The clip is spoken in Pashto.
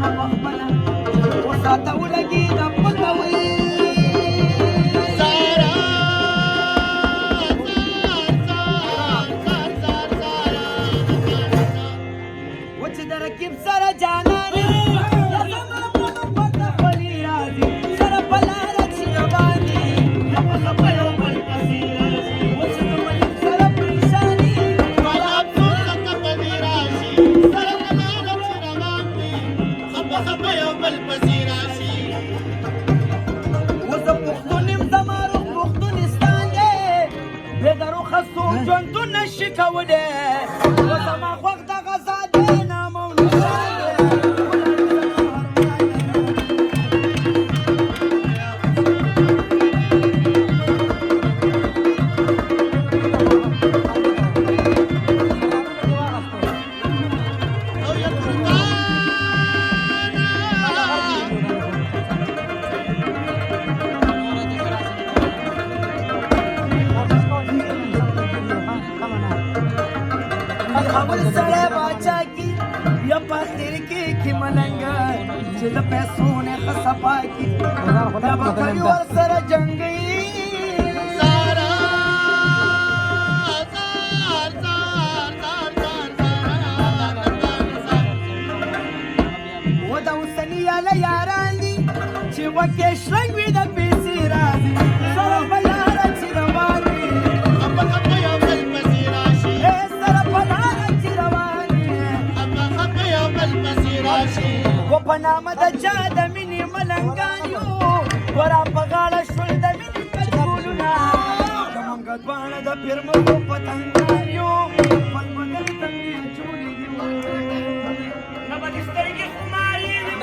زما په خپله وساته ولګېده پټوي و چې د رقیب سره جانان یا زما په پته خولي راځي سره په لاره چې روان دي یا په خپه یو بل پسې راځي و چې د ملک سره پریشاني والا افسوس لکه په دې راشي سره په لاره چې روان دي خپه خپه یو بل پسې راشي و زه پښتون یم زما روح پښتونستان دی بې د روخه څوک ژوندون نشي کولی و زما خوښ دغه ذات دی نام او نشان دی او یا قربانه خبر سړی باچا کی یا په اخر کې ملنګ چې د پیسو نه ښه صفا کی یا به کوي ورسره جنګي سارا و د اوسني یاله یاران دي چې وکې شرنګ وي د پیسې راځي سره په لاره چې روان دي خپه خپه یو بل پسې راشي سره په لاره چې روان دي خپه خپه یو بل پسې راشي و په نامه د چا د مینې ملنګان یو ورا په غاړه شول د مینې کچکولونه زمونږ دواړه د پیرمرو پتنګان یو خپل بدن تنګې جوړې دي نه به دې سترګې خمارې دي